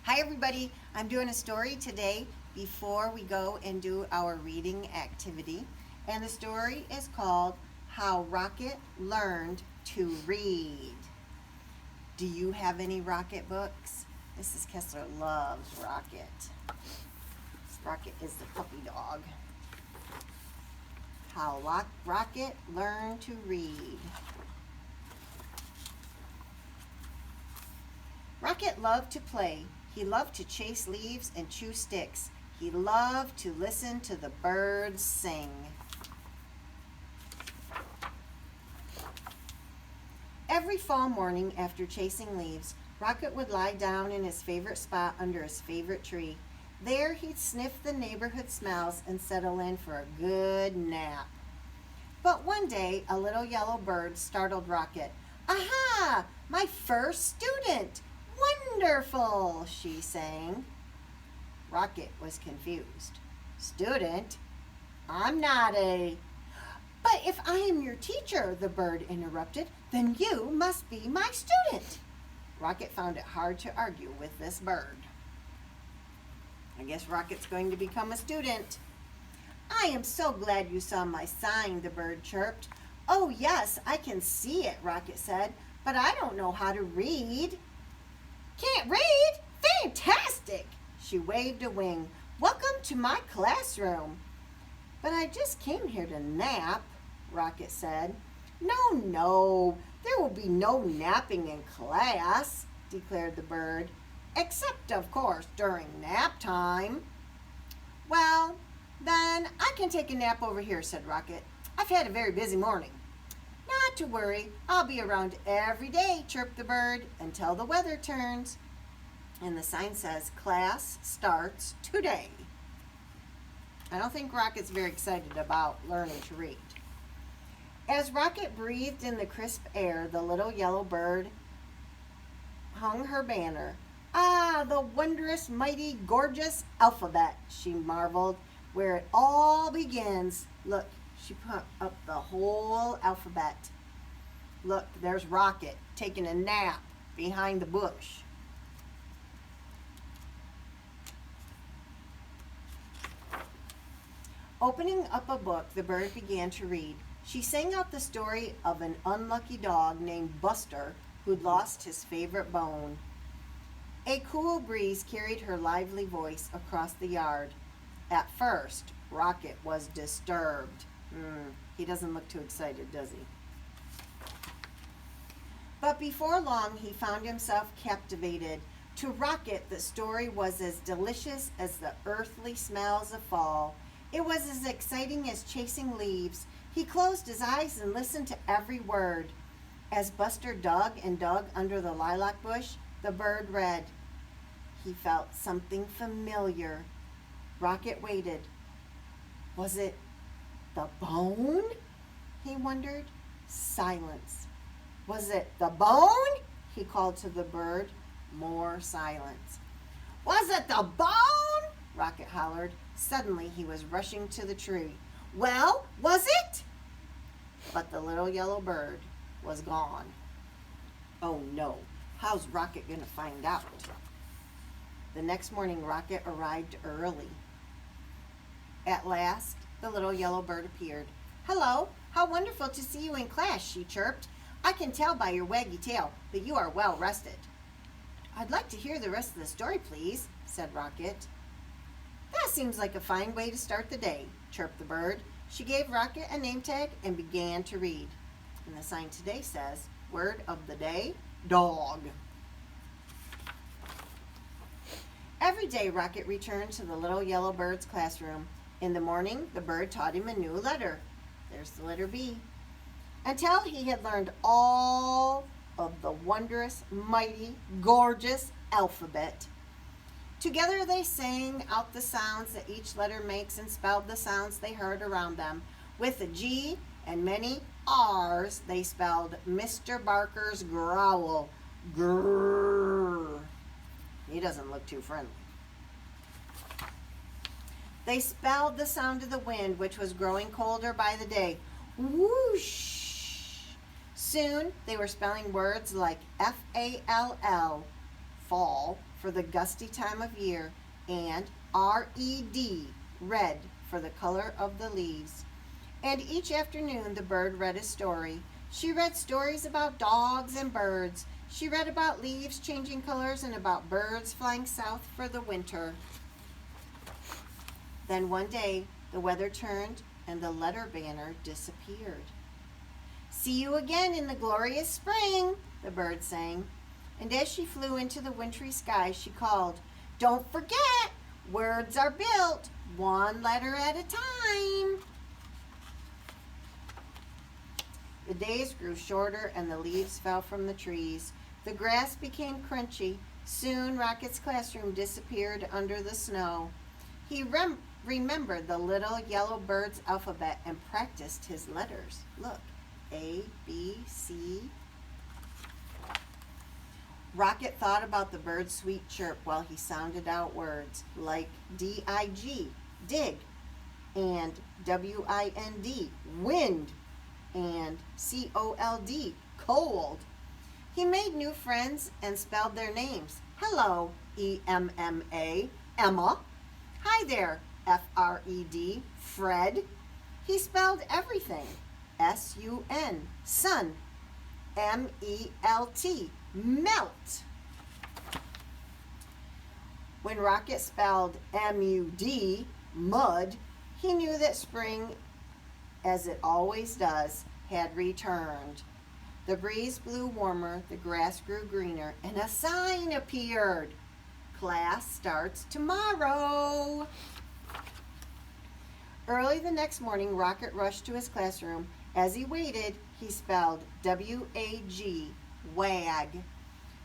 Hi everybody, I'm doing a story today before we go and do our reading activity. And the story is called How Rocket Learned to Read. Do you have any Rocket books? Mrs. Kessler loves Rocket. Rocket is the puppy dog. How Rocket Learned to Read. Rocket loved to play. He loved to chase leaves and chew sticks. He loved to listen to the birds sing. Every fall morning after chasing leaves, Rocket would lie down in his favorite spot under his favorite tree. There he'd sniff the neighborhood smells and settle in for a good nap. But one day, a little yellow bird startled Rocket. "Aha! My first student! Wonderful!" she sang. Rocket was confused. "Student? I'm not a—" "But if I am your teacher," the bird interrupted, "then you must be my student." Rocket found it hard to argue with this bird. I guess Rocket's going to become a student. "I am so glad you saw my sign," the bird chirped. "Oh yes, I can see it," Rocket said, "but I don't know how to read." "Can't read? Fantastic!" She waved a wing. "Welcome to my classroom." "But I just came here to nap," Rocket said. No, there will be no napping in class," declared the bird. "Except, of course, during nap time." "Well, then I can take a nap over here," said Rocket. "I've had a very busy morning." "Not to worry, I'll be around every day," chirped the bird, "until the weather turns." And the sign says, "Class starts today." I don't think Rocket's very excited about learning to read. As Rocket breathed in the crisp air, the little yellow bird hung her banner. "Ah, the wondrous, mighty, gorgeous alphabet," she marveled, "where it all begins." Look, she put up the whole alphabet. Look, there's Rocket taking a nap behind the bush. Opening up a book, the bird began to read. She sang out the story of an unlucky dog named Buster who'd lost his favorite bone. A cool breeze carried her lively voice across the yard. At first, Rocket was disturbed. He doesn't look too excited, does he? But before long, he found himself captivated. To Rocket, the story was as delicious as the earthly smells of fall. It was as exciting as chasing leaves. He closed his eyes and listened to every word. As Buster dug and dug under the lilac bush, the bird read. He felt something familiar. Rocket waited. Was it the bone? He wondered. Silence. Was it the bone? He called to the bird. More silence. Was it the bone? Rocket hollered. Suddenly he was rushing to the tree. Well, was it? But the little yellow bird was gone. Oh no, how's Rocket gonna find out? The next morning, Rocket arrived early. At last, the little yellow bird appeared. "Hello, how wonderful to see you in class," she chirped. "I can tell by your waggy tail that you are well rested." "I'd like to hear the rest of the story, please," said Rocket. "That seems like a fine way to start the day," chirped the bird. She gave Rocket a name tag and began to read. And the sign today says, word of the day, dog. Every day, Rocket returned to the little yellow bird's classroom. In the morning, the bird taught him a new letter. There's the letter B. Until he had learned all of the wondrous, mighty, gorgeous alphabet. Together they sang out the sounds that each letter makes and spelled the sounds they heard around them. With a G and many R's, they spelled Mr. Barker's growl. Grrr. He doesn't look too friendly. They spelled the sound of the wind, which was growing colder by the day. Whoosh. Soon they were spelling words like F-A-L-L, fall, for the gusty time of year, and R-E-D, red, for the color of the leaves. And each afternoon the bird read a story. She read stories about dogs and birds. She read about leaves changing colors and about birds flying south for the winter. Then one day the weather turned and the letter banner disappeared. "See you again in the glorious spring," the bird sang. And as she flew into the wintry sky, she called, "Don't forget, words are built one letter at a time." The days grew shorter and the leaves fell from the trees. The grass became crunchy. Soon Rocket's classroom disappeared under the snow. He remembered the little yellow bird's alphabet and practiced his letters. Look, A, B, C. Rocket thought about the bird's sweet chirp while he sounded out words like D-I-G, dig, and W-I-N-D, wind, and C-O-L-D, cold. He made new friends and spelled their names. Hello, E-M-M-A, Emma. Hi there, F-R-E-D, Fred. He spelled everything. S-U-N, sun. M-E-L-T, melt. When Rocket spelled M-U-D, mud, he knew that spring, as it always does, had returned. The breeze blew warmer, the grass grew greener, and a sign appeared. Class starts tomorrow. Early the next morning, Rocket rushed to his classroom. As he waited, he spelled W-A-G, wag.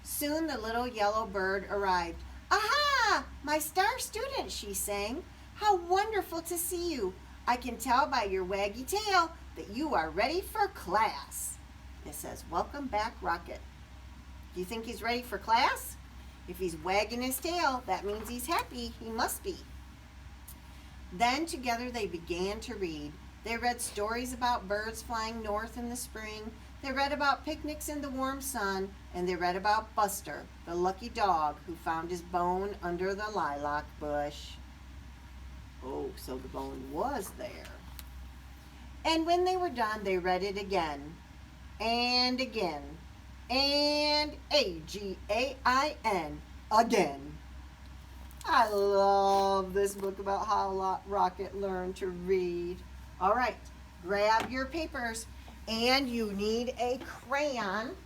Soon the little yellow bird arrived. "Aha! My star student," she sang. "How wonderful to see you. I can tell by your waggy tail that you are ready for class." It says, "Welcome back, Rocket." Do you think he's ready for class? If he's wagging his tail, that means he's happy. He must be. Then together they began to read. They read stories about birds flying north in the spring. They read about picnics in the warm sun. And they read about Buster, the lucky dog who found his bone under the lilac bush. Oh, so the bone was there. And when they were done, they read it again and again and A-G-A-I-N, again. I love this book about how Rocket learned to read. All right, grab your papers, and you need a crayon.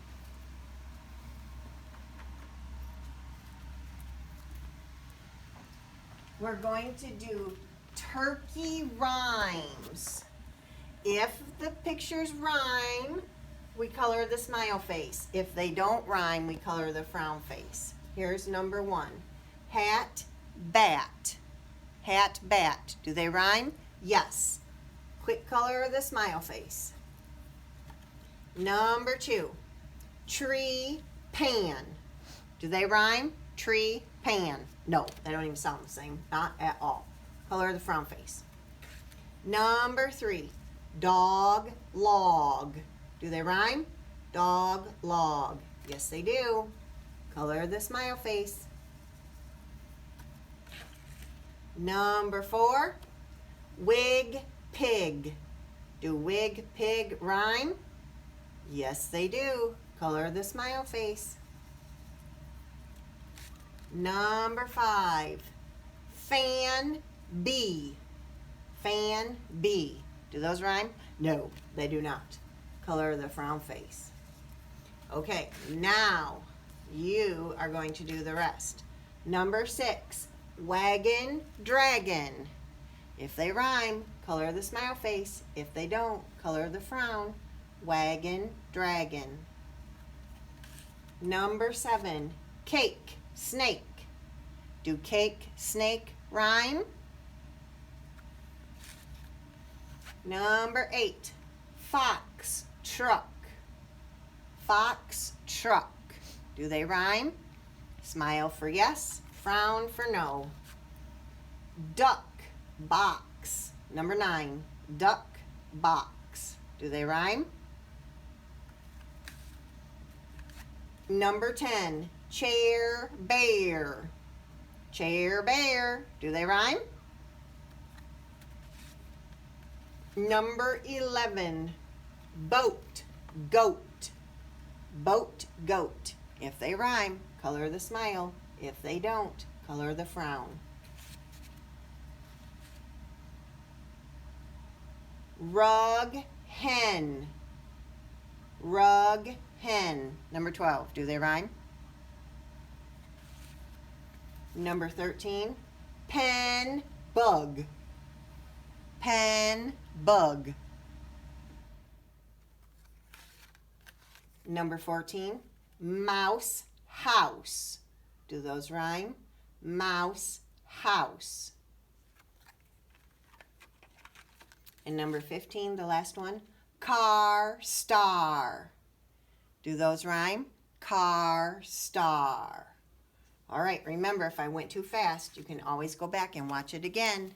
We're going to do turkey rhymes. If the pictures rhyme, we color the smile face. If they don't rhyme, we color the frown face. Here's number 1. Hat, bat. Hat, bat. Do they rhyme? Yes. Quick color the smile face. Number 2. Tree, pan. Do they rhyme? Tree, pan. No, they don't even sound the same. Not at all. Color the frown face. Number 3. Dog, log. Do they rhyme? Dog, log. Yes, they do. Color the smile face. Number 4. Wig, pig. Do wig, pig rhyme? Yes, they do. Color the smile face. Number 5. Fan, bee. Fan, bee. Do those rhyme? No, they do not. Color the frown face. Okay, now you are going to do the rest. Number 6. Wagon, dragon. If they rhyme, color the smile face. If they don't, color the frown. Wagon, dragon. Number 7. Cake, snake. Do cake, snake rhyme? Number 8. Fox, truck. Fox, truck. Do they rhyme? Smile for yes, frown for no. Duck, box. Number 9. Duck, box. Do they rhyme? Number 10. chair, bear. Chair, bear. Do they rhyme? Number 11, boat, goat. Boat, goat. If they rhyme, color the smile. If they don't, color the frown. Rug, hen. Rug, hen. Number 12, do they rhyme? Number 13, pen, bug. Pen, bug. Number 14, mouse, house. Do those rhyme? Mouse, house. And number 15, the last one, car, star. Do those rhyme? Car, star. All right, remember, if I went too fast, you can always go back and watch it again.